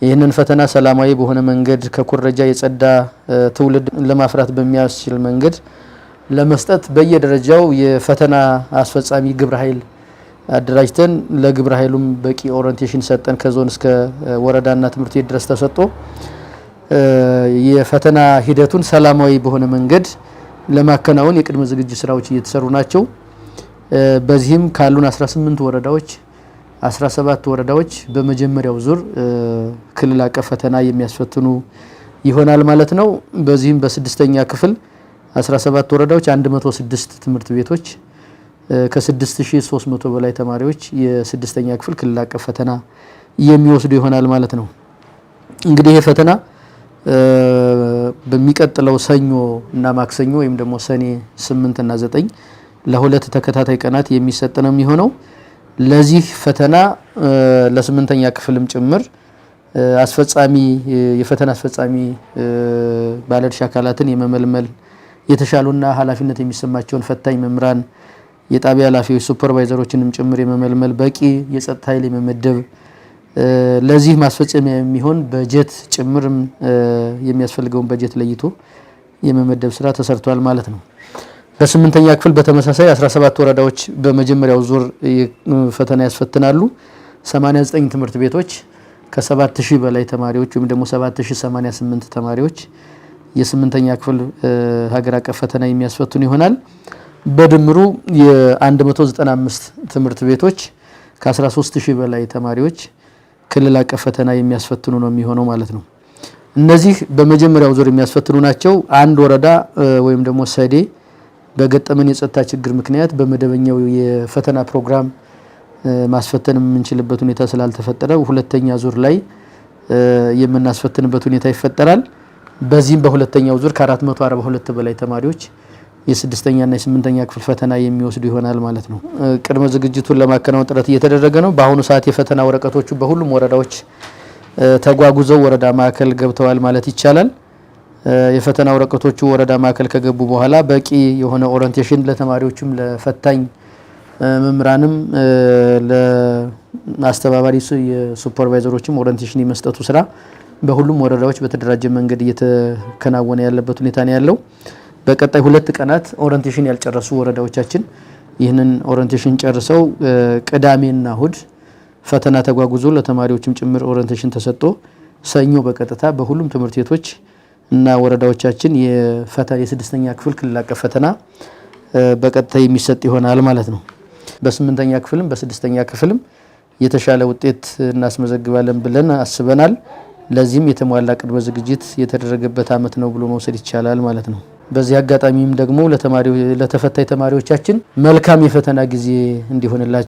ይህንን ፈተና ሰላማዊ በሆነ መንገድ ከኩረጃ የጸዳ ትውልድ ለማፍራት በሚያስችል መንገድ ለመስጠት በየደረጃው የፈተና አስፈጻሚ ግብረ ኃይል አደራጅተን ለግብረ ኃይሉም በቂ ኦሪንቴሽን ሰጠን ከዞን እስከ ወረዳና ትምህርት ቤት ድረስ ተሰጥቶ የፈተና ሂደቱን ሰላማዊ በሆነ መንገድ ለማከናወን የቅድመ ዝግጅት ስራዎች እየተሰሩ ናቸው። በዚህም ካሉን 18 ወረዳዎች 17 ወረዳዎች በመጀመሪያው ዙር ክልል አቀፍ ፈተና የሚያስፈትኑ ይሆናል ማለት ነው። በዚህም በስድስተኛ ክፍል 17 ወረዳዎች 106 ትምህርት ቤቶች ከ6300 በላይ ተማሪዎች የስድስተኛ ክፍል ክልል አቀፍ ፈተና የሚወስዱ ይሆናል ማለት ነው። እንግዲህ ይሄ ፈተና በሚቀጥለው ሰኞ እና ማክሰኞ ወይም ደግሞ ሰኔ 8 እና 9 ለሁለት ተከታታይ ቀናት የሚሰጥ ነው የሚሆነው። ለዚህ ፈተና ለስምንተኛ ክፍልም ጭምር አስፈጻሚ የፈተና አስፈጻሚ ባለድርሻ አካላትን የመመልመል የተሻሉና ኃላፊነት የሚሰማቸውን ፈታኝ መምህራን የጣቢያ ኃላፊዎች ሱፐርቫይዘሮችንም ጭምር የመመልመል በቂ የጸጥታ ኃይል የመመደብ ለዚህ ማስፈጸሚያ የሚሆን በጀት ጭምርም የሚያስፈልገውን በጀት ለይቶ የመመደብ ስራ ተሰርቷል ማለት ነው። በስምንተኛ ክፍል በተመሳሳይ 17 ወረዳዎች በመጀመሪያው ዙር ፈተና ያስፈትናሉ። 89 ትምህርት ቤቶች ከ7000 በላይ ተማሪዎች ወይም ደግሞ 7088 ተማሪዎች የስምንተኛ ክፍል ሀገር አቀፍ ፈተና የሚያስፈትኑ ይሆናል። በድምሩ የ195 ትምህርት ቤቶች ከ13000 በላይ ተማሪዎች ክልል አቀፍ ፈተና የሚያስፈትኑ ነው የሚሆነው ማለት ነው። እነዚህ በመጀመሪያው ዙር የሚያስፈትኑ ናቸው። አንድ ወረዳ ወይም ደግሞ ሰዴ በገጠመን የጸጥታ ችግር ምክንያት በመደበኛው የፈተና ፕሮግራም ማስፈተን የምንችልበት ሁኔታ ስላልተፈጠረ ሁለተኛ ዙር ላይ የምናስፈትንበት ሁኔታ ይፈጠራል። በዚህም በሁለተኛው ዙር ከ442 በላይ ተማሪዎች የስድስተኛና የስምንተኛ ክፍል ፈተና የሚወስዱ ይሆናል ማለት ነው። ቅድመ ዝግጅቱን ለማከናወን ጥረት እየተደረገ ነው። በአሁኑ ሰዓት የፈተና ወረቀቶቹ በሁሉም ወረዳዎች ተጓጉዘው ወረዳ ማዕከል ገብተዋል ማለት ይቻላል። የፈተና ወረቀቶቹ ወረዳ ማዕከል ከገቡ በኋላ በቂ የሆነ ኦሪንቴሽን ለተማሪዎችም ለፈታኝ መምህራንም ለአስተባባሪ የሱፐርቫይዘሮችም ኦሪንቴሽን የመስጠቱ ስራ በሁሉም ወረዳዎች በተደራጀ መንገድ እየተከናወነ ያለበት ሁኔታ ነው ያለው። በቀጣይ 2 ቀናት ኦሪንቴሽን ያልጨረሱ ወረዳዎቻችን ይህንን ኦሪንቴሽን ጨርሰው ቅዳሜና እሁድ ፈተና ተጓጉዞ ለተማሪዎችም ጭምር ኦሪንቴሽን ተሰጥቶ ሰኞ በቀጥታ በሁሉም ትምህርት ቤቶች እና ወረዳዎቻችን የስድስተኛ ክፍል ክልል አቀፍ ፈተና በቀጥታ የሚሰጥ ይሆናል ማለት ነው። በስምንተኛ ክፍልም በስድስተኛ ክፍልም የተሻለ ውጤት እናስመዘግባለን ብለን አስበናል። ለዚህም የተሟላ ቅድመ ዝግጅት የተደረገበት አመት ነው ብሎ መውሰድ ይቻላል ማለት ነው። በዚህ አጋጣሚም ደግሞ ለተፈታኝ ተማሪዎቻችን መልካም የፈተና ጊዜ እንዲሆንላቸው